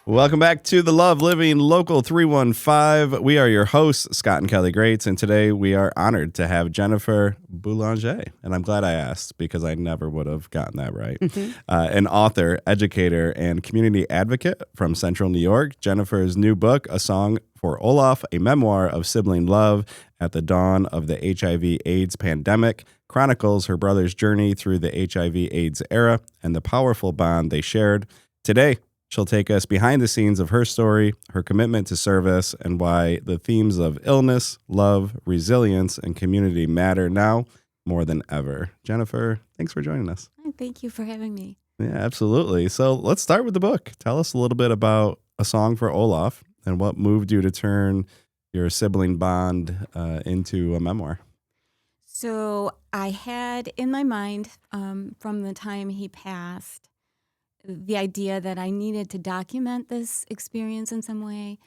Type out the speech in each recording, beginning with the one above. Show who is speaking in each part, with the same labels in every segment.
Speaker 1: Welcome back to the Love Living Local 315. We are your hosts, Scott and Kelly Greats, and today we are honored to have Jennifer Boulanger. And I'm glad I asked because I never would have gotten that right. An author, educator, and community advocate from Central New York. Jennifer's new book, A Song for Olaf, a memoir of sibling love at the dawn of the HIV/AIDS pandemic, chronicles her brother's journey through the HIV/AIDS era and the powerful bond they shared. Today, she'll take us behind the scenes of her story, her commitment to service, and why the themes of illness, love, resilience, and community matter now more than ever. Jennifer, thanks for joining us.
Speaker 2: Thank you for having me.
Speaker 1: Yeah, absolutely. So let's start with the book. Tell us a little bit about A Song for Olaf and what moved you to turn your sibling bond into a memoir.
Speaker 2: So I had in my mind from the time he passed the idea that I needed to document this experience in some way,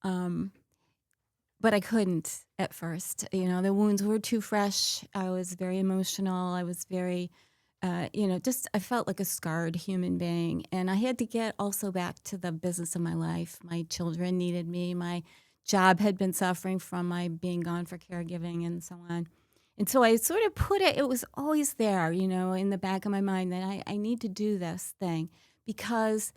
Speaker 2: but I couldn't at first. You know, the wounds were too fresh. I was very emotional. I was very, I felt like a scarred human being. And I had to get also back to the business of my life. My children needed me. My job had been suffering from my being gone for caregiving and so on. And so I sort of put it was always there, in the back of my mind that I need to do this thing. Because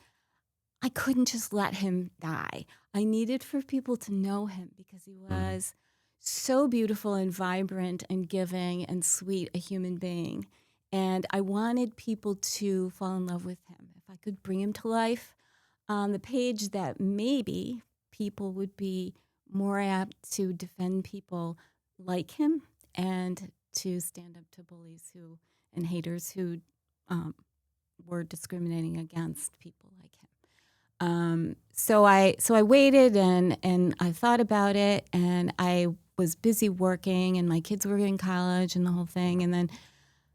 Speaker 2: I couldn't just let him die. I needed for people to know him because he was so beautiful and vibrant and giving and sweet a human being. And I wanted people to fall in love with him. If I could bring him to life on the page, that maybe people would be more apt to defend people like him and to stand up to bullies and haters who were discriminating against people like him. So I waited and I thought about it, and I was busy working, and my kids were in college and the whole thing. And then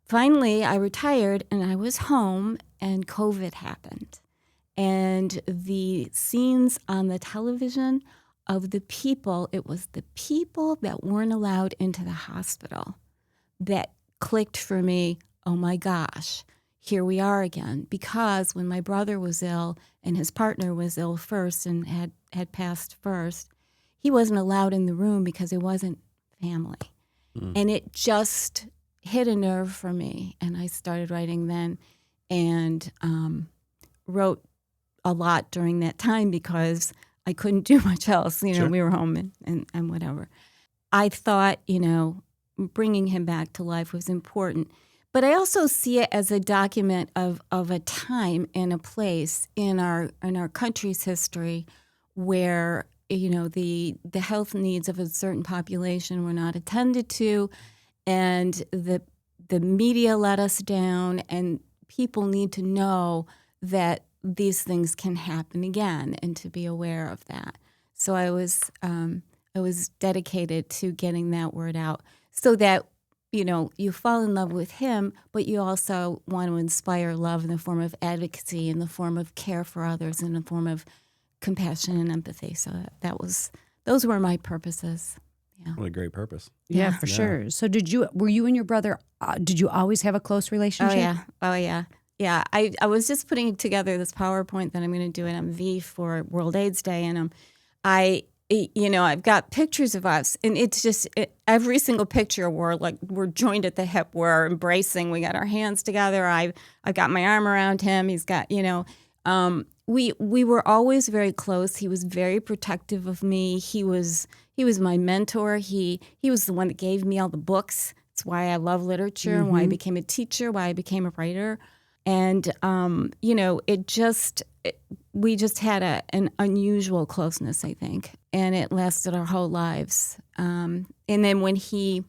Speaker 2: finally I retired and I was home, and COVID happened. And the scenes on the television of the people, it was the people that weren't allowed into the hospital that clicked for me. Oh my gosh. Here we are again, because when my brother was ill and his partner was ill first and had passed first, he wasn't allowed in the room because it wasn't family. And it just hit a nerve for me. And I started writing then and wrote a lot during that time because I couldn't do much else.
Speaker 1: Sure.
Speaker 2: We were home and whatever. I thought, bringing him back to life was important. But I also see it as a document of a time and a place in our country's history where the health needs of a certain population were not attended to, and the media let us down, and people need to know that these things can happen again and to be aware of that. So I was dedicated to getting that word out so that you fall in love with him, but you also want to inspire love in the form of advocacy, in the form of care for others, in the form of compassion and empathy. So those were my purposes. Yeah.
Speaker 1: What a great purpose.
Speaker 3: Yeah, for sure. So were you and your brother, did you always have a close relationship?
Speaker 2: Oh, yeah. Yeah, I was just putting together this PowerPoint that I'm going to do at MV for World AIDS Day, and I've got pictures of us, and it's just every single picture we're joined at the hip, we're embracing, we got our hands together. I've got my arm around him. He's got, we were always very close. He was very protective of me. He was my mentor. He was the one that gave me all the books. It's why I love literature and why I became a teacher, why I became a writer. And we just had an unusual closeness, I think, and it lasted our whole lives. And then when he,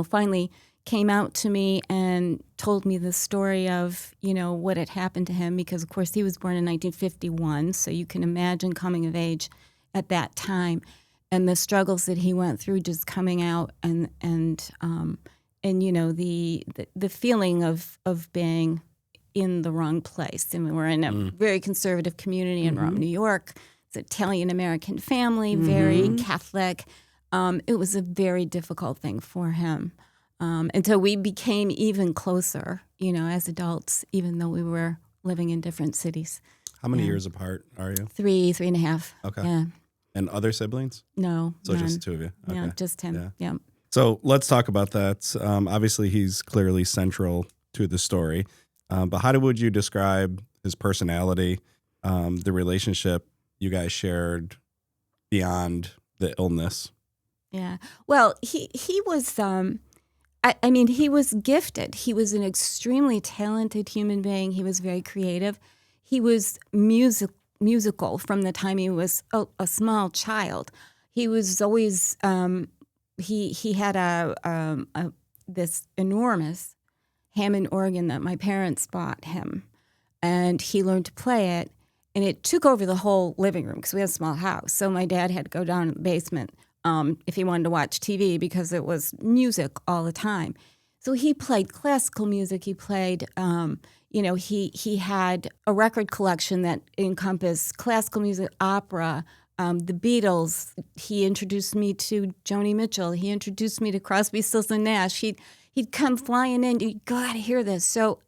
Speaker 2: finally came out to me and told me the story of, what had happened to him, because, of course, he was born in 1951, so you can imagine coming of age at that time and the struggles that he went through just coming out and the feeling of being in the wrong place. I mean, we're in a very conservative community in Rome, New York. It's an Italian-American family, very Catholic. It was a very difficult thing for him. And so we became even closer, as adults, even though we were living in different cities.
Speaker 1: How many
Speaker 2: Yeah.
Speaker 1: years apart are you?
Speaker 2: 3.5.
Speaker 1: Okay.
Speaker 2: Yeah.
Speaker 1: And other siblings?
Speaker 2: No.
Speaker 1: So
Speaker 2: none.
Speaker 1: just the two of you. Okay.
Speaker 2: Yeah, just him.
Speaker 1: Yeah.
Speaker 2: Yeah.
Speaker 1: So let's talk about that. Obviously, he's clearly central to the story. But how would you describe his personality, the relationship you guys shared beyond the illness?
Speaker 2: Yeah. Well, he was I mean, he was gifted. He was an extremely talented human being. He was very creative. He was musical from the time he was a small child. He was always he had this enormous Hammond organ that my parents bought him, and he learned to play it. And it took over the whole living room because we had a small house. So my dad had to go down to the basement if he wanted to watch TV because it was music all the time. So he played classical music. He played, he had a record collection that encompassed classical music, opera, the Beatles. He introduced me to Joni Mitchell. He introduced me to Crosby, Stills and Nash. He'd come flying in. You got to hear this. So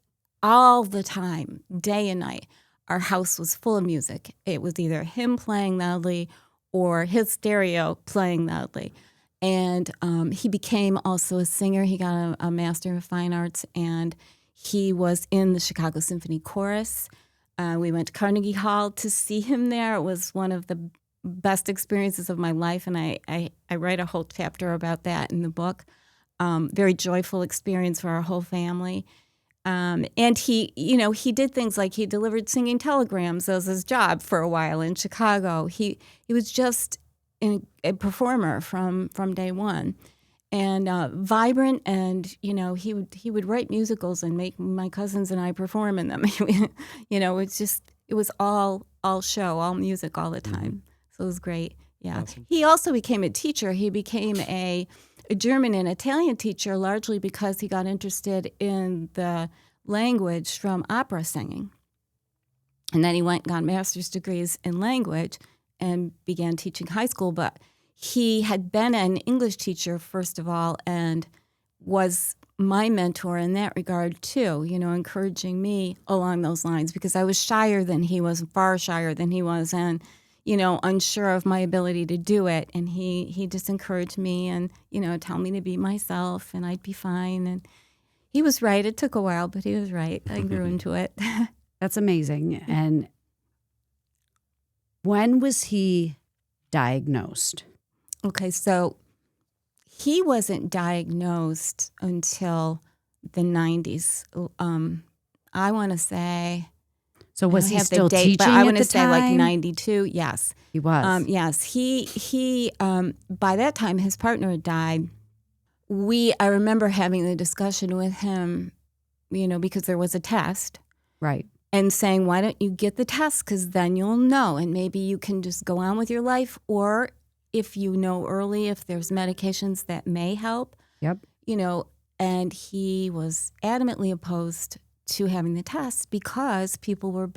Speaker 2: all the time, day and night, our house was full of music. It was either him playing loudly or his stereo playing loudly. And he became also a singer. He got a Master of Fine Arts, and he was in the Chicago Symphony Chorus. We went to Carnegie Hall to see him there. It was one of the best experiences of my life, and I write a whole chapter about that in the book. Very joyful experience for our whole family. And he did things like he delivered singing telegrams as his job for a while in Chicago. He was just a performer from day one, and vibrant. And he would write musicals and make my cousins and I perform in them. It was all show, all music, all the time. So it was great. Yeah.
Speaker 1: Awesome.
Speaker 2: He also became a teacher. He became a German and Italian teacher, largely because he got interested in the language from opera singing. And then he went and got master's degrees in language and began teaching high school. But he had been an English teacher, first of all, and was my mentor in that regard, too, encouraging me along those lines because I was shyer than he was, far shyer than he was, and unsure of my ability to do it. And he just encouraged me and, tell me to be myself and I'd be fine. And he was right. It took a while, but he was right. I grew into it.
Speaker 3: That's amazing. And when was he diagnosed?
Speaker 2: Okay, so he wasn't diagnosed until the 90s. I want to say...
Speaker 3: So was he still
Speaker 2: date,
Speaker 3: teaching
Speaker 2: but I
Speaker 3: at
Speaker 2: want
Speaker 3: the
Speaker 2: to say like
Speaker 3: time?
Speaker 2: 92. Yes,
Speaker 3: He was.
Speaker 2: yes, he. By that time, his partner had died. I remember having the discussion with him, because there was a test,
Speaker 3: Right.
Speaker 2: and saying, "Why don't you get the test? Because then you'll know, and maybe you can just go on with your life, or if you know early, if there's medications that may help."
Speaker 3: Yep.
Speaker 2: And he was adamantly opposed to having the test because people were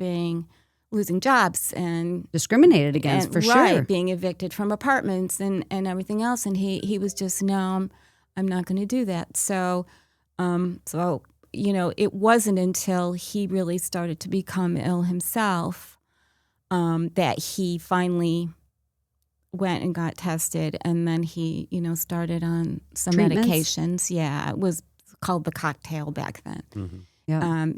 Speaker 2: losing jobs and
Speaker 3: Discriminated against, for
Speaker 2: right,
Speaker 3: sure.
Speaker 2: being evicted from apartments and everything else. And he was just, no, I'm not going to do that. So it wasn't until he really started to become ill himself that he finally went and got tested, and then he, started on some
Speaker 3: Treatments?
Speaker 2: medications. Yeah, it was called the cocktail back then.
Speaker 1: Mm-hmm.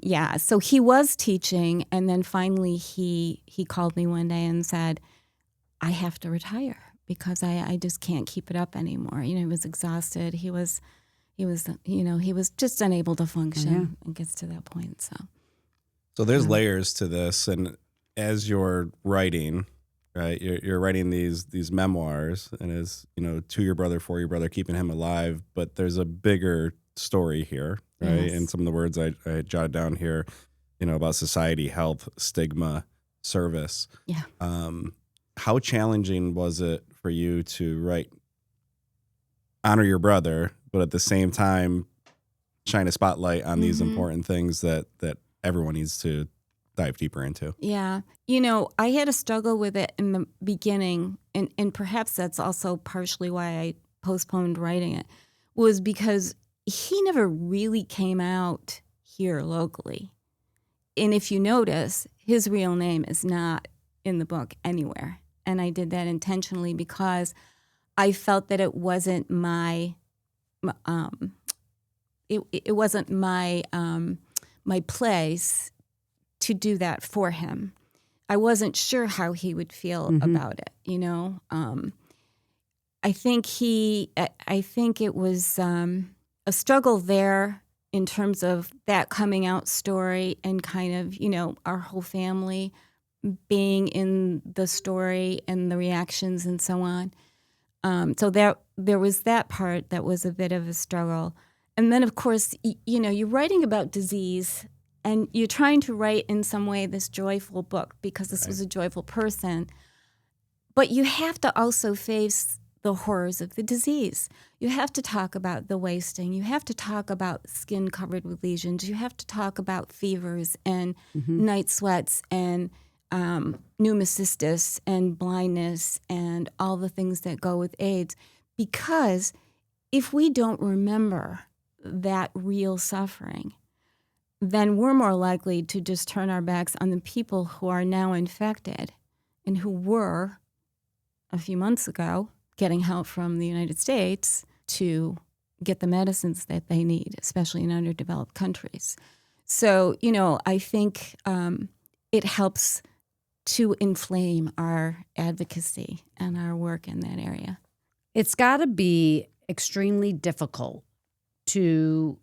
Speaker 3: Yeah.
Speaker 2: So he was teaching, and then finally he called me one day and said, "I have to retire because I just can't keep it up anymore." He was exhausted. He was just unable to function. And gets to that point.
Speaker 1: So there's layers to this, and as you're writing, right, you're writing these memoirs, and as to your brother, for your brother, keeping him alive, but there's a bigger story here, right?
Speaker 2: Yes.
Speaker 1: And some of the words I jotted down here, about society, health, stigma, service.
Speaker 2: Yeah.
Speaker 1: How challenging was it for you to honor your brother, but at the same time shine a spotlight on these important things that everyone needs to dive deeper into?
Speaker 2: Yeah. I had a struggle with it in the beginning, and perhaps that's also partially why I postponed writing it, was because he never really came out here locally. And if you notice, his real name is not in the book anywhere. And I did that intentionally because I felt that it wasn't my it wasn't my my place to do that for him. I wasn't sure how he would feel about it, you know. I think it was a struggle there in terms of that coming out story and kind of, you know, our whole family being in the story and the reactions and so on. So there was that part that was a bit of a struggle. And then, of course, you know, you're writing about disease and you're trying to write in some way this joyful book because this was a joyful person. But you have to also face the horrors of the disease. You have to talk about the wasting. You have to talk about skin covered with lesions. You have to talk about fevers and night sweats and pneumocystis and blindness and all the things that go with AIDS. Because if we don't remember that real suffering, then we're more likely to just turn our backs on the people who are now infected and who were, a few months ago, getting help from the United States to get the medicines that they need, especially in underdeveloped countries. So, you know, I think it helps to inflame our advocacy and our work in that area.
Speaker 3: It's got to be extremely difficult to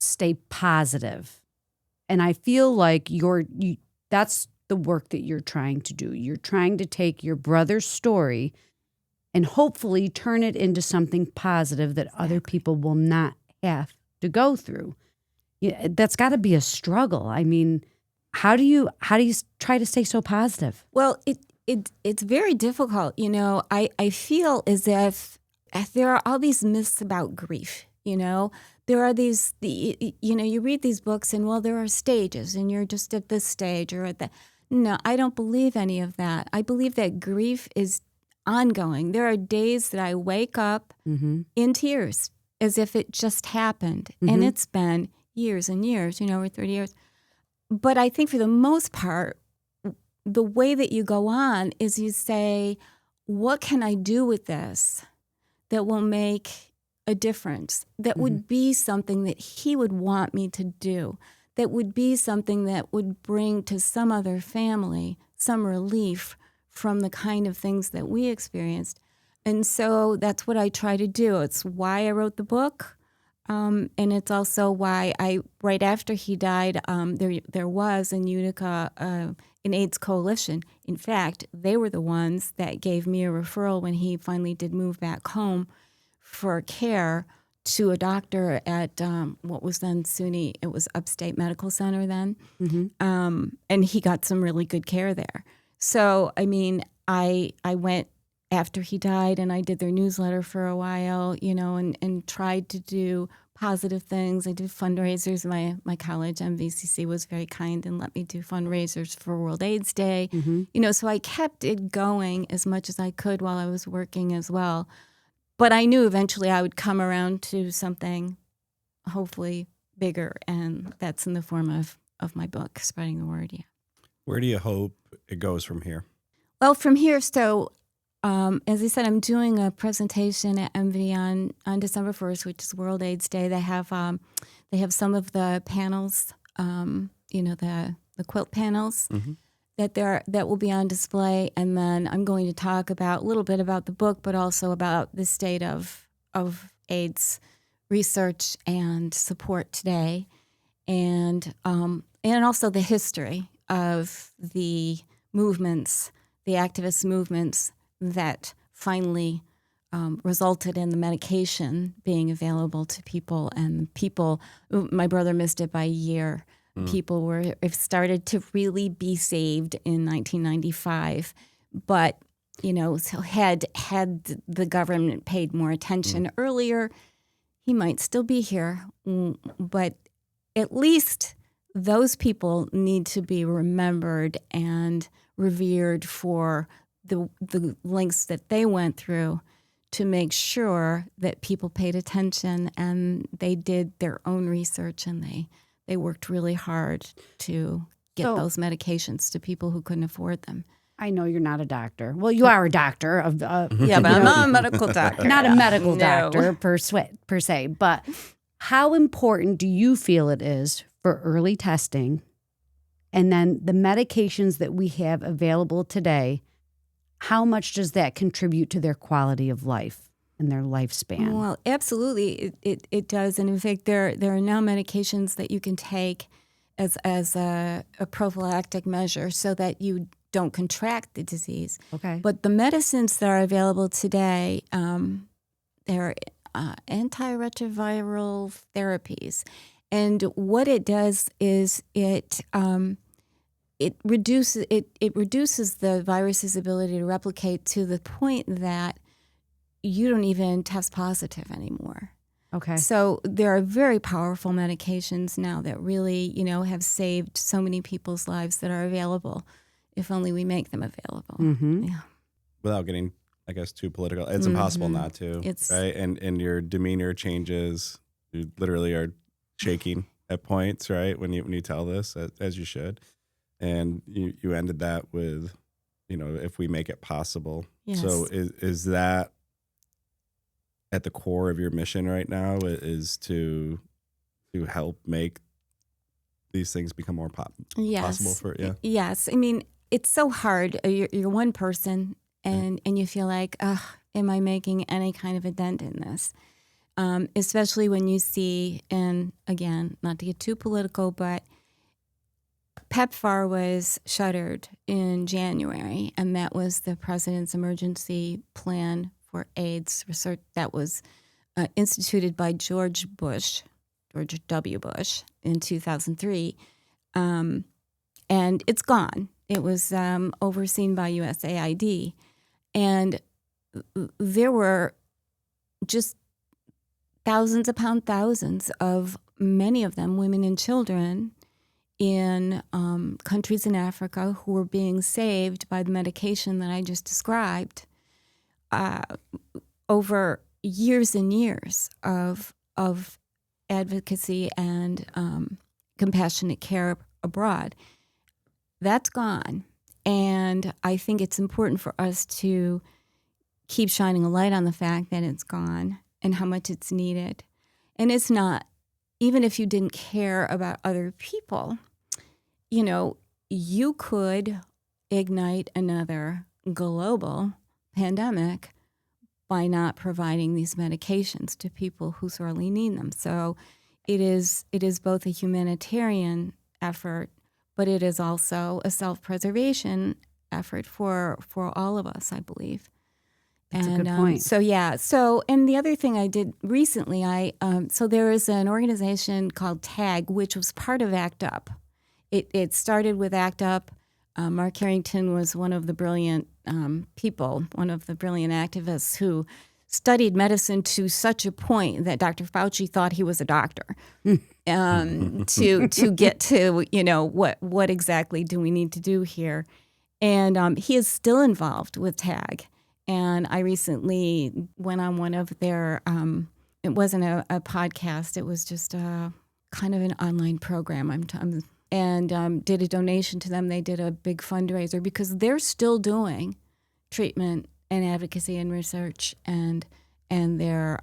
Speaker 3: stay positive. And I feel like that's the work that you're trying to do. You're trying to take your brother's story and hopefully turn it into something positive that other people will not have to go through. Yeah, that's got to be a struggle. I mean, how do you try to stay so positive?
Speaker 2: Well, it's very difficult. You know, I feel as if there are all these myths about grief. You know, there are you read these books and, well, there are stages and you're just at this stage or at that. No, I don't believe any of that. I believe that grief is ongoing. There are days that I wake up in tears as if it just happened. And it's been years and years, you know, over 30 years. But I think for the most part, the way that you go on is you say, what can I do with this that will make a difference, that would be something that he would want me to do, that would be something that would bring to some other family some relief from the kind of things that we experienced. And so that's what I try to do. It's why I wrote the book. And it's also why right after he died, there was in Utica an AIDS coalition. In fact, they were the ones that gave me a referral when he finally did move back home for care to a doctor at what was then SUNY. It was Upstate Medical Center then. And he got some really good care there. So, I mean, I went after he died and I did their newsletter for a while, you know, and tried to do positive things. I did fundraisers. My college, MVCC, was very kind and let me do fundraisers for World AIDS Day. You know, so I kept it going as much as I could while I was working as well. But I knew eventually I would come around to something hopefully bigger, and that's in the form of my book, Spreading the Word, yeah.
Speaker 1: Where do you hope it goes from here?
Speaker 2: Well, from here, so as I said, I'm doing a presentation at MV on December 1st, which is World AIDS Day. They have some of the panels, you know, the quilt panels that will be on display, and then I'm going to talk a little bit about the book, but also about the state of AIDS research and support today, and also the history of the movements, the activist movements that finally resulted in the medication being available to people. And people, my brother missed it by a year. People started to really be saved in 1995. But, you know, so had the government paid more attention earlier, he might still be here. But at least those people need to be remembered and revered for the lengths that they went through to make sure that people paid attention and they did their own research and they worked really hard to get
Speaker 3: So-
Speaker 2: those medications to people who couldn't afford them.
Speaker 3: I know you're not a doctor. Well, you are a doctor of
Speaker 2: Yeah, but I'm not a medical doctor.
Speaker 3: not a medical
Speaker 2: No.
Speaker 3: doctor per se, but how important do you feel it is for early testing and then the medications that we have available today? How much does that contribute to their quality of life and their lifespan?
Speaker 2: Well, absolutely, it does. And in fact, there are now medications that you can take as a prophylactic measure so that you don't contract the disease.
Speaker 3: Okay.
Speaker 2: But the medicines that are available today, they're antiretroviral therapies, and what it does is it reduces the virus's ability to replicate to the point that you don't even test positive anymore.
Speaker 3: Okay.
Speaker 2: So there are very powerful medications now that really, have saved so many people's lives that are available if only we make them available.
Speaker 3: Mm-hmm.
Speaker 2: Yeah.
Speaker 1: Without getting, I guess, too political, it's impossible not to.
Speaker 2: It's-
Speaker 1: right, and your demeanor changes. You literally are shaking at points, right, when you tell this, as you should. And you ended that with, if we make it possible.
Speaker 2: Yes.
Speaker 1: So is that at the core of your mission right now? Is to help make these things become more possible for
Speaker 2: Yes. I mean, it's so hard. You're one person, and you feel like, am I making any kind of a dent in this? Especially when you see, and again, not to get too political, but PEPFAR was shuttered in January, and that was the president's emergency plan for AIDS research that was instituted by George W. Bush in 2003. And it's gone. It was overseen by USAID. And there were just thousands upon thousands of, many of them, women and children in countries in Africa who were being saved by the medication that I just described over years and years of advocacy and compassionate care abroad. That's gone. And I think it's important for us to keep shining a light on the fact that it's gone and how much it's needed. And it's not, even if you didn't care about other people, you could ignite another global pandemic by not providing these medications to people who sorely need them. So it is both a humanitarian effort, but it is also a self-preservation effort for all of us, I believe.
Speaker 3: That's a good point.
Speaker 2: So and the other thing I did recently, so there is an organization called TAG, which was part of ACT UP. It started with ACT UP. Mark Harrington was one of the brilliant people, one of the brilliant activists who studied medicine to such a point that Dr. Fauci thought he was a doctor to get to, what exactly do we need to do here. And he is still involved with TAG. And I recently went on one of their, it wasn't a podcast, it was just a kind of an online program. And did a donation to them. They did a big fundraiser because they're still doing treatment and advocacy and research, and their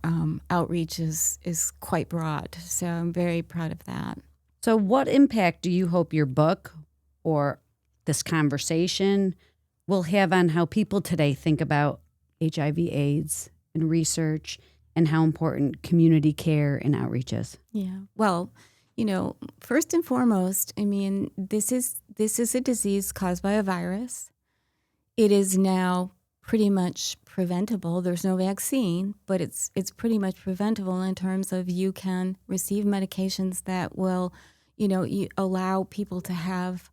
Speaker 2: outreach is quite broad. So I'm very proud of that.
Speaker 3: So what impact do you hope your book or this conversation will have on how people today think about HIV/AIDS and research and how important community care and outreach is?
Speaker 2: Yeah. Well, first and foremost, I mean, this is a disease caused by a virus. It is now pretty much preventable. There's no vaccine, but it's pretty much preventable in terms of you can receive medications that will, allow people to have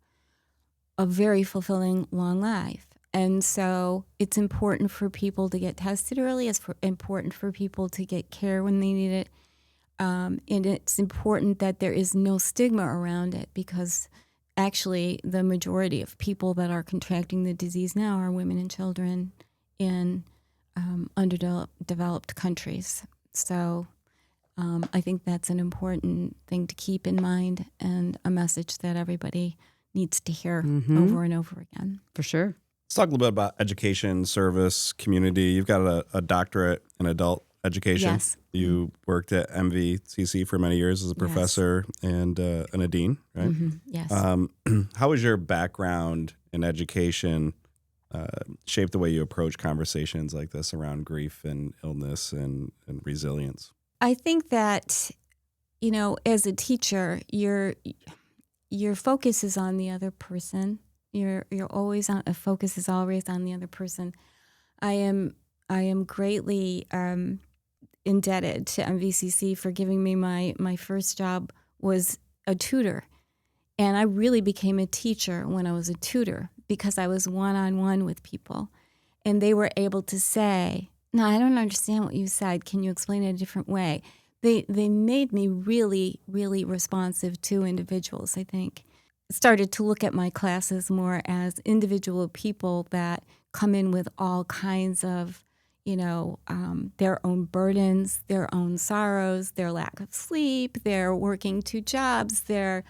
Speaker 2: a very fulfilling long life. And so it's important for people to get tested early. It's important for people to get care when they need it. And it's important that there is no stigma around it, because actually the majority of people that are contracting the disease now are women and children in underdeveloped countries. So I think that's an important thing to keep in mind, and a message that everybody needs to hear
Speaker 3: Mm-hmm.
Speaker 2: over and over again.
Speaker 3: For sure.
Speaker 1: Let's talk a little bit about education, service, community. You've got a doctorate in adult education.
Speaker 2: Yes.
Speaker 1: You worked at MVCC for many years as a professor and a dean, right?
Speaker 2: Mm-hmm. Yes.
Speaker 1: How was your background in education shape the way you approach conversations like this around grief and illness and resilience?
Speaker 2: I think that, as a teacher, your focus is on the other person. You're always on. A focus is always on the other person. I am greatly indebted to MVCC for giving me my first job was a tutor, and I really became a teacher when I was a tutor because I was one-on-one with people, and they were able to say, "No, I don't understand what you said. Can you explain it a different way?" They made me really, really responsive to individuals, I think. Started to look at my classes more as individual people that come in with all kinds of, their own burdens, their own sorrows, their lack of sleep, their working two jobs, their,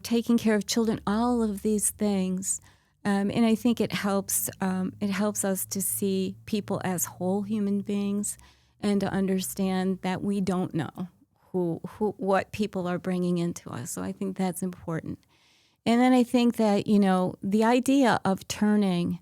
Speaker 2: taking care of children, all of these things. And I think it helps us to see people as whole human beings and to understand that we don't know what people are bringing into us. So I think that's important. And then I think that, the idea of turning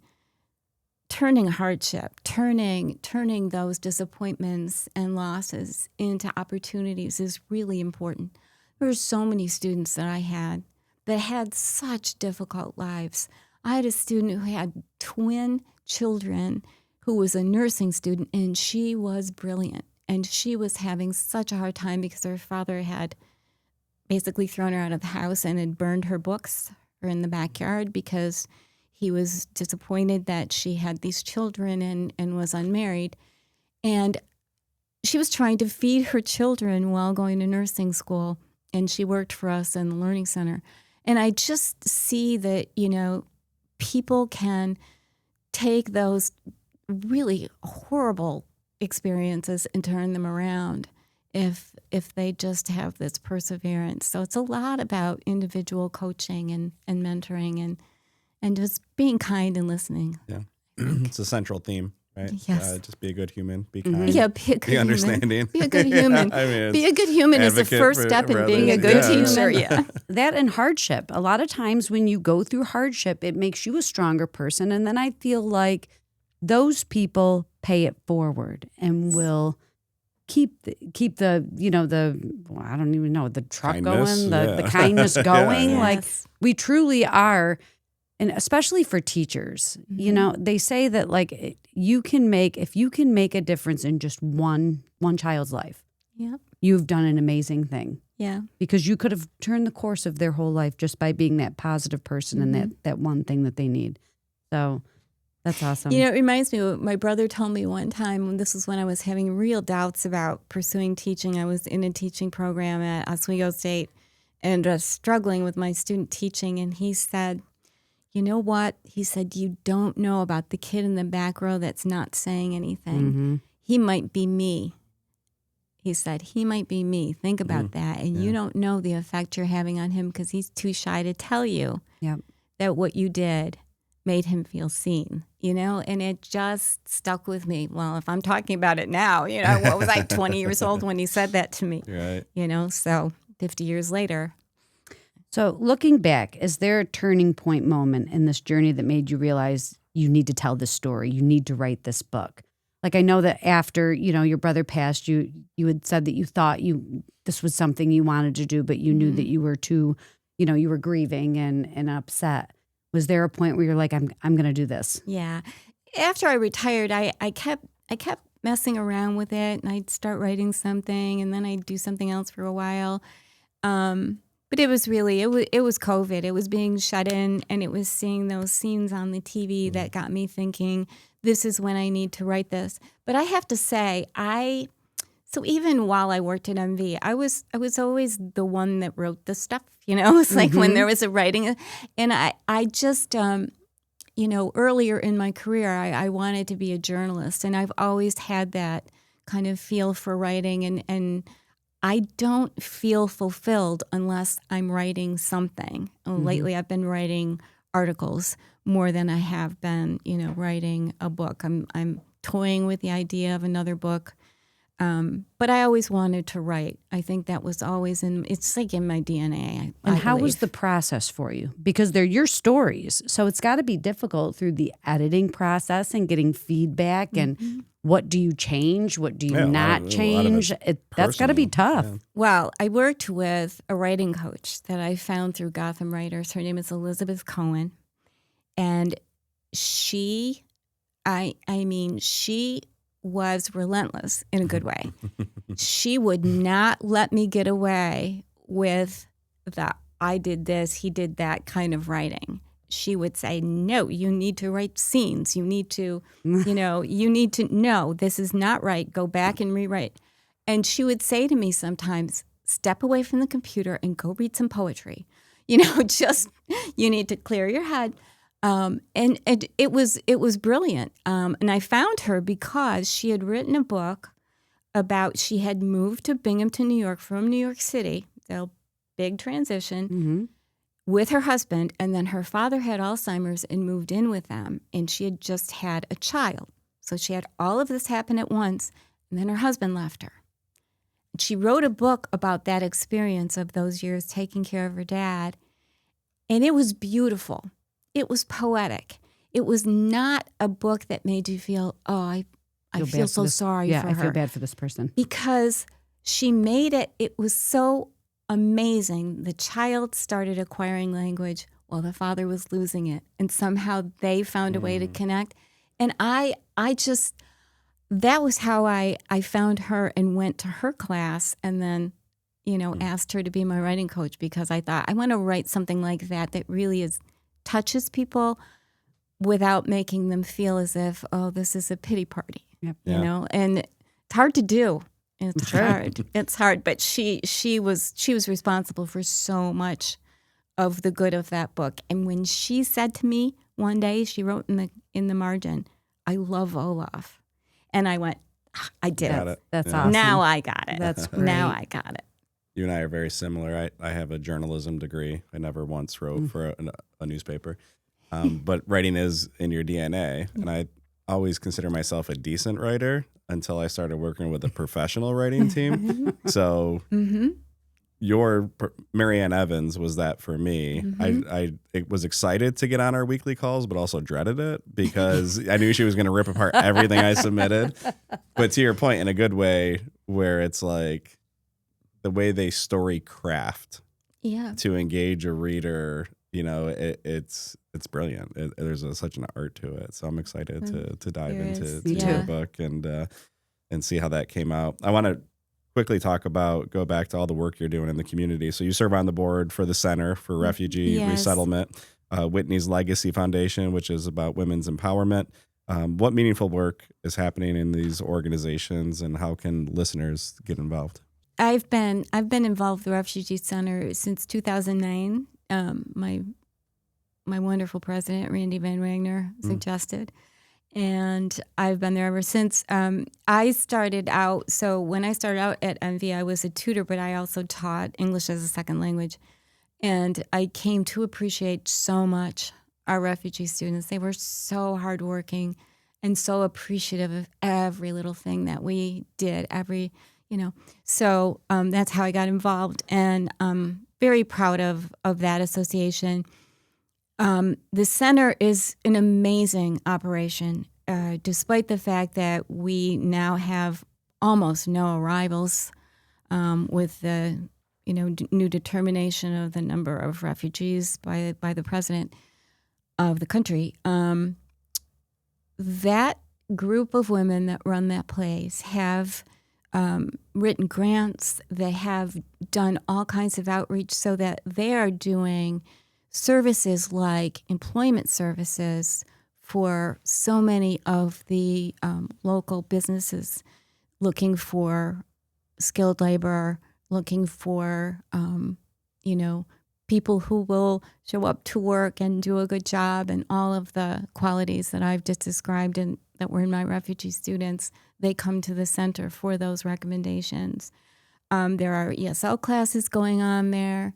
Speaker 2: hardship, turning those disappointments and losses into opportunities is really important. There were so many students that I had that had such difficult lives. I had a student who had twin children who was a nursing student, and she was brilliant. And she was having such a hard time because her father had basically thrown her out of the house and had burned her books in the backyard because he was disappointed that she had these children and was unmarried. And she was trying to feed her children while going to nursing school, and she worked for us in the Learning Center. And I just see that, people can take those really horrible experiences and turn them around if they just have this perseverance. So it's a lot about individual coaching and mentoring and just being kind and listening.
Speaker 1: Yeah. It's a central theme, right?
Speaker 2: Yes.
Speaker 1: Just be a good human, be kind,
Speaker 2: Yeah, be a good
Speaker 1: be understanding.
Speaker 2: Be a good human. Be a good human is the first step in being a good teacher. Yeah.
Speaker 3: That and hardship. A lot of times when you go through hardship, it makes you a stronger person. And then I feel like those people pay it forward and will keep the I don't even know, the truck
Speaker 1: Kindness,
Speaker 3: going,
Speaker 1: yeah.
Speaker 3: the kindness going.
Speaker 1: Yeah.
Speaker 3: Like
Speaker 2: Yes.
Speaker 3: we truly are. And especially for teachers, they say that like if you can make a difference in just one child's life,
Speaker 2: Yep.
Speaker 3: you've done an amazing thing.
Speaker 2: Yeah.
Speaker 3: Because you could have turned the course of their whole life just by being that positive person and that one thing that they need. So that's awesome.
Speaker 2: It reminds me of what my brother told me one time, when this was when I was having real doubts about pursuing teaching. I was in a teaching program at Oswego State and struggling with my student teaching. And he said, "You know what?" He said, "You don't know about the kid in the back row that's not saying anything.
Speaker 3: Mm-hmm.
Speaker 2: He might be me." He said, "He might be me. Think about that. And you don't know the effect you're having on him because he's too shy to tell you that what you did made him feel seen." And it just stuck with me. Well, if I'm talking about it now, what was I, 20 years old when he said that to me?
Speaker 1: Right.
Speaker 2: So 50 years later.
Speaker 3: So looking back, is there a turning point moment in this journey that made you realize you need to tell this story? You need to write this book? Like I know that after, your brother passed, you had said that you thought this was something you wanted to do, but you knew that you were too, you were grieving and upset. Was there a point where you're like, I'm going to do this?
Speaker 2: Yeah. After I retired, I kept messing around with it, and I'd start writing something, and then I'd do something else for a while. But it was really, it was COVID. It was being shut in, and it was seeing those scenes on the TV that got me thinking, this is when I need to write this. But I have to say, so even while I worked at MV, I was always the one that wrote the stuff, It's like when there was a writing. And I just, earlier in my career, I wanted to be a journalist. And I've always had that kind of feel for writing. And I don't feel fulfilled unless I'm writing something. Lately, I've been writing articles more than I have been, writing a book. I'm toying with the idea of another book, but I always wanted to write. I think that was always it's like in my DNA.
Speaker 3: And
Speaker 2: I
Speaker 3: how was
Speaker 2: believe.
Speaker 3: the process for you? Because they're your stories, so it's got to be difficult through the editing process and getting feedback and what do you change? What do you not change? That's got to be tough.
Speaker 1: Yeah.
Speaker 2: Well, I worked with a writing coach that I found through Gotham Writers. Her name is Elizabeth Cohen. And she was relentless in a good way. She would not let me get away with the I did this, he did that kind of writing. She would say, no, you need to write scenes. You need to, no, this is not right. Go back and rewrite. And she would say to me sometimes, step away from the computer and go read some poetry. Just, you need to clear your head. And it was brilliant. And I found her because she had written a book about, she had moved to Binghamton, New York from New York City, the big transition, with her husband. And then her father had Alzheimer's and moved in with them. And she had just had a child. So she had all of this happen at once. And then her husband left her. She wrote a book about that experience of those years taking care of her dad. And it was beautiful. It was poetic. It was not a book that made you feel, I feel so sorry for her.
Speaker 3: I feel bad for this person.
Speaker 2: Because she made it was so amazing. The child started acquiring language while the father was losing it. And somehow they found a way to connect. And I just, that was how I found her and went to her class and then, asked her to be my writing coach because I thought, I want to write something like that really touches people without making them feel as if, this is a pity party, and it's hard to do. It's hard. It's hard. But she was responsible for so much of the good of that book. And when she said to me one day, she wrote in the margin, I love Olaf. And I went, I did it.
Speaker 3: That's awesome.
Speaker 2: Now I got it.
Speaker 3: That's great.
Speaker 2: Now I got it.
Speaker 1: You and I are very similar. I have a journalism degree. I never once wrote for a newspaper. But writing is in your DNA. And I always consider myself a decent writer until I started working with a professional writing team. So your Marianne Evans was that for me. I was excited to get on our weekly calls, but also dreaded it because I knew she was going to rip apart everything I submitted. But to your point, in a good way, where it's like the way they story craft to engage a reader, it's brilliant. There's such an art to it. So I'm excited to dive into your book and see how that came out. I want to quickly go back to all the work you're doing in the community. So you serve on the board for the Center for Refugee Resettlement, Whitney's Legacy Foundation, which is about women's empowerment. What meaningful work is happening in these organizations and how can listeners get involved?
Speaker 2: I've been involved with the Refugee Center since 2009. My wonderful president, Randy Van Wagner, suggested. And I've been there ever since. I started out, so when I started out at MV, I was a tutor, but I also taught English as a second language. And I came to appreciate so much our refugee students. They were so hardworking and so appreciative of every little thing that we did, So that's how I got involved. And I'm very proud of that association. The center is an amazing operation, despite the fact that we now have almost no arrivals with the new determination of the number of refugees by the president of the country. That group of women that run that place have written grants. They have done all kinds of outreach so that they are doing services like employment services for so many of the local businesses looking for skilled labor, looking for, people who will show up to work and do a good job, and all of the qualities that I've just described and that were in my refugee students. They come to the center for those recommendations. There are ESL classes going on there.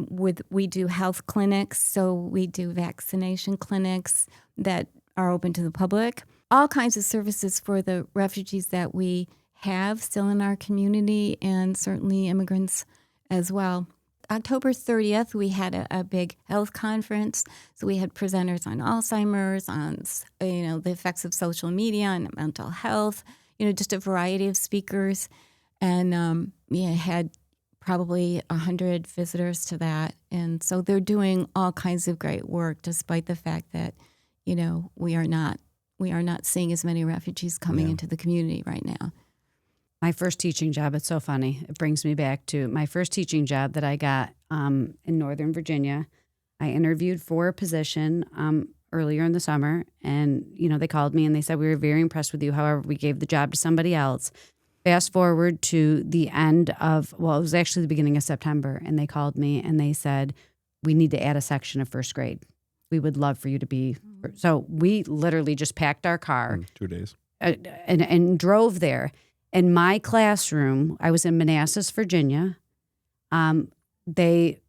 Speaker 2: We do health clinics, so we do vaccination clinics that are open to the public. All kinds of services for the refugees that we have still in our community, and certainly immigrants as well. October 30th, we had a big health conference. So we had presenters on Alzheimer's, on the effects of social media, on mental health, just a variety of speakers. And had probably 100 visitors to that. And so they're doing all kinds of great work, despite the fact that, we are not seeing as many refugees coming into the community right now.
Speaker 3: My first teaching job, it's so funny. It brings me back to my first teaching job that I got in Northern Virginia. I interviewed for a position earlier in the summer, and, they called me and they said, we were very impressed with you. However, we gave the job to somebody else. Fast forward to the end of, it was actually the beginning of September, and they called me and they said, we need to add a section of first grade. We would love for you to be. So we literally just packed our car.
Speaker 1: 2 days.
Speaker 3: And drove there. In my classroom, I was in Manassas, Virginia. It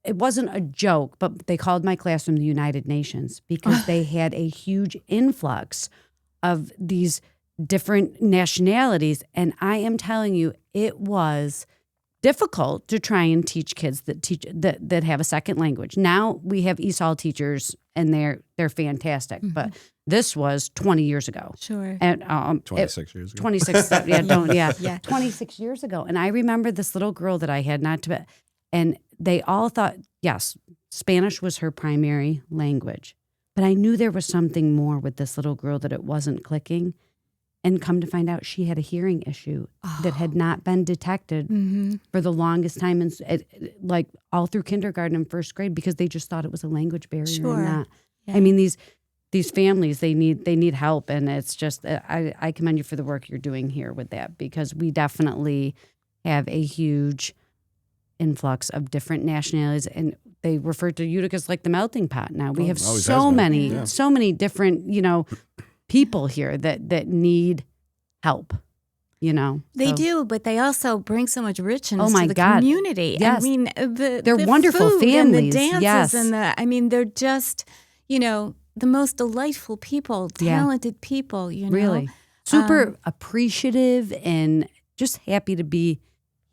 Speaker 3: wasn't a joke, but they called my classroom the United Nations because they had a huge influx of these different nationalities. And I am telling you, it was difficult to try and teach kids that have a second language. Now we have ESOL teachers and they're fantastic, but this was 20 years ago.
Speaker 2: Sure.
Speaker 3: And
Speaker 1: 26 years ago.
Speaker 3: 26 yeah. 26 years ago. And I remember this little girl that I had and they all thought, yes, Spanish was her primary language. But I knew there was something more with this little girl, that it wasn't clicking. And come to find out, she had a hearing issue that had not been detected for the longest time, and like all through kindergarten and first grade, because they just thought it was a language barrier.
Speaker 2: Sure.
Speaker 3: And
Speaker 2: Yeah.
Speaker 3: I mean, these families, they need help, and it's just I commend you for the work you're doing here with that, because we definitely have a huge influx of different nationalities, and they refer to Utica as like the melting pot. Now we have so many different people here that need help,
Speaker 2: They do, but they also bring so much richness
Speaker 3: Oh my
Speaker 2: to the
Speaker 3: God.
Speaker 2: community.
Speaker 3: Yes.
Speaker 2: I mean,
Speaker 3: They're
Speaker 2: the
Speaker 3: wonderful
Speaker 2: food
Speaker 3: families.
Speaker 2: and the dances
Speaker 3: Yes.
Speaker 2: and they're just, the most delightful people, talented people,
Speaker 3: Really super appreciative and just happy to be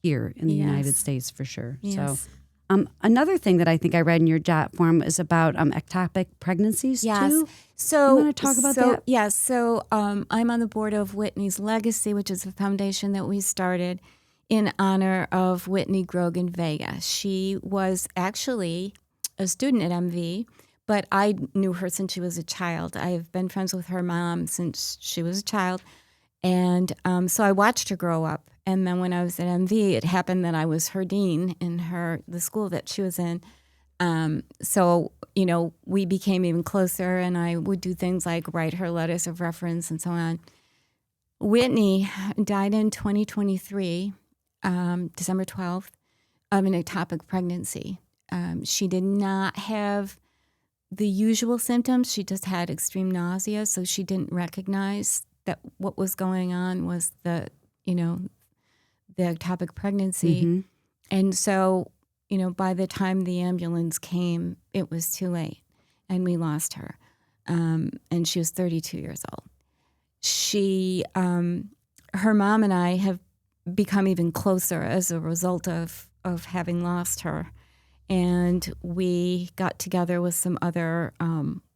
Speaker 3: here in the United States for sure.
Speaker 2: Yes.
Speaker 3: So another thing that I think I read in your job form is about ectopic pregnancies too.
Speaker 2: So
Speaker 3: You want to talk about that?
Speaker 2: Yes. So I'm on the board of Whitney's Legacy, which is a foundation that we started in honor of Whitney Grogan Vega. She was actually a student at MV, but I knew her since she was a child. I've been friends with her mom since she was a child. And so I watched her grow up. And then when I was at MV, it happened that I was her dean in the school that she was in. So, we became even closer, and I would do things like write her letters of reference and so on. Whitney died in 2023, December 12th, of an ectopic pregnancy. She did not have the usual symptoms. She just had extreme nausea, so she didn't recognize that what was going on was the ectopic pregnancy. And so, by the time the ambulance came, it was too late, and we lost her. And she was 32 years old. Her mom and I have become even closer as a result of having lost her. And we got together with some other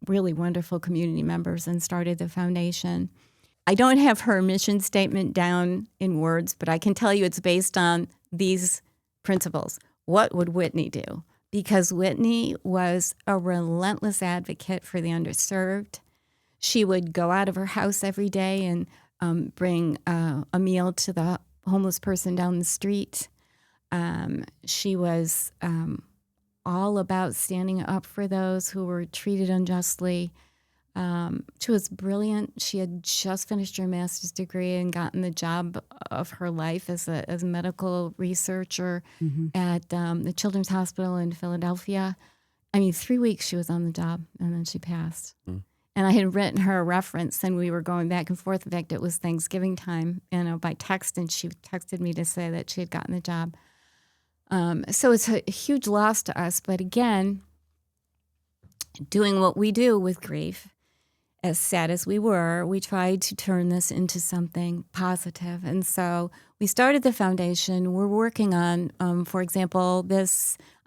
Speaker 2: really wonderful community members and started the foundation. I don't have her mission statement down in words, but I can tell you it's based on these principles. What would Whitney do? Because Whitney was a relentless advocate for the underserved. She would go out of her house every day and bring a meal to the homeless person down the street. She was all about standing up for those who were treated unjustly. She was brilliant. She had just finished her master's degree and gotten the job of her life as a medical researcher at the Children's Hospital in Philadelphia. I mean, 3 weeks she was on the job, and then she passed. And I had written her a reference, and we were going back and forth. In fact, it was Thanksgiving time, by text, and she texted me to say that she had gotten the job. So it's a huge loss to us. But again, doing what we do with grief, as sad as we were, we tried to turn this into something positive. And so we started the foundation. We're working on, for example,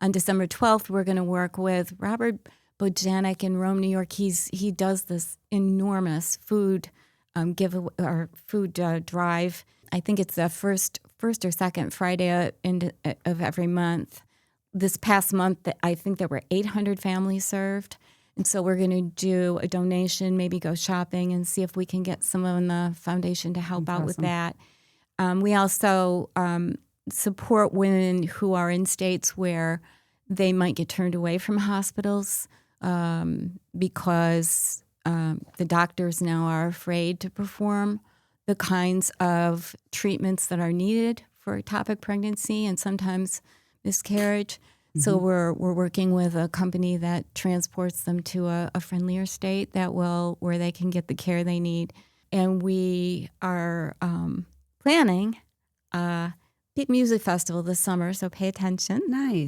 Speaker 2: on December 12th, we're going to work with Robert Bojanic in Rome, New York. He does this enormous food drive. I think it's the first or second Friday of every month. This past month, I think there were 800 families served. And so we're going to do a donation, maybe go shopping and see if we can get someone in the foundation to help out with that. We also support women who are in states where they might get turned away from hospitals because the doctors now are afraid to perform the kinds of treatments that are needed for ectopic pregnancy and sometimes miscarriage. Mm-hmm. So we're working with a company that transports them to a friendlier state where they can get the care they need. And we are planning a big music festival this summer, so pay attention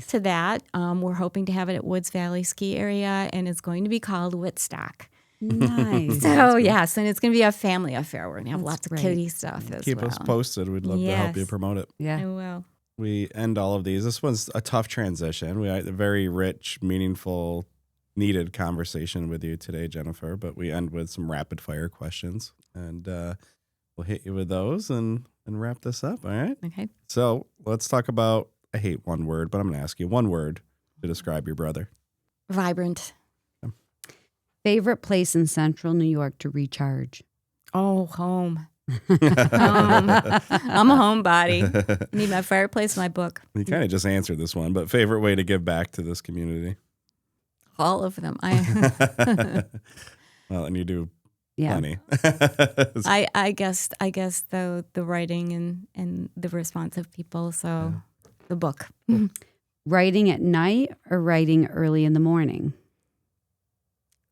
Speaker 2: to that. We're hoping to have it at Woods Valley Ski Area, and it's going to be called Woodstock.
Speaker 3: Nice.
Speaker 2: So, yes, and it's going to be a family affair. We're going to have lots of kiddie stuff as well.
Speaker 1: Keep us posted. We'd love to help you promote it.
Speaker 3: Yeah.
Speaker 2: I will.
Speaker 1: We end all of these. This one's a tough transition. We had a very rich, meaningful, needed conversation with you today, Jennifer, but we end with some rapid fire questions, and we'll hit you with those and wrap this up, all right?
Speaker 2: Okay.
Speaker 1: So let's talk about, I hate one word, but I'm going to ask you one word to describe your brother.
Speaker 2: Vibrant.
Speaker 1: Okay.
Speaker 3: Favorite place in central New York to recharge?
Speaker 2: Oh, home. I'm a homebody. Need my fireplace, my book.
Speaker 1: You kind of just answered this one, but favorite way to give back to this community?
Speaker 2: All of them.
Speaker 1: Well, and you do plenty.
Speaker 2: I guess the writing and the response of people. So the book.
Speaker 3: Writing at night or writing early in the morning?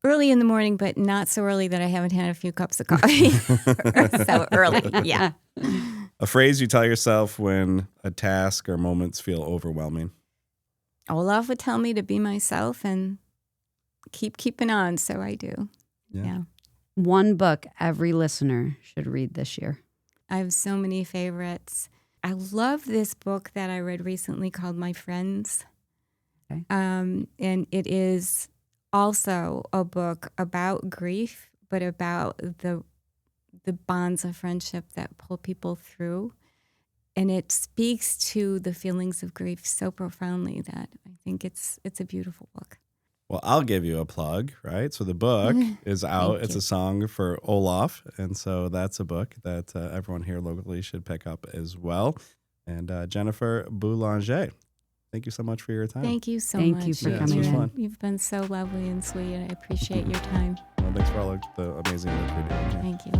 Speaker 2: Early in the morning, but not so early that I haven't had a few cups of coffee. So early, yeah.
Speaker 1: A phrase you tell yourself when a task or moments feel overwhelming?
Speaker 2: Olaf would tell me to be myself and keep keeping on, so I do. Yeah.
Speaker 3: One book every listener should read this year.
Speaker 2: I have so many favorites. I love this book that I read recently called My Friends.
Speaker 3: Okay.
Speaker 2: And it is also a book about grief, but about the bonds of friendship that pull people through. And it speaks to the feelings of grief so profoundly that I think it's a beautiful book.
Speaker 1: Well, I'll give you a plug, right? So the book is out. It's a song for Olaf. And so that's a book that everyone here locally should pick up as well. And Jennifer Boulanger, thank you so much for your time.
Speaker 2: Thank you so
Speaker 3: much.
Speaker 2: Thank
Speaker 3: you for coming in.
Speaker 2: You've been so lovely and sweet, and I appreciate your time.
Speaker 1: Well, thanks for all the amazing work you're doing here.
Speaker 2: Thank you.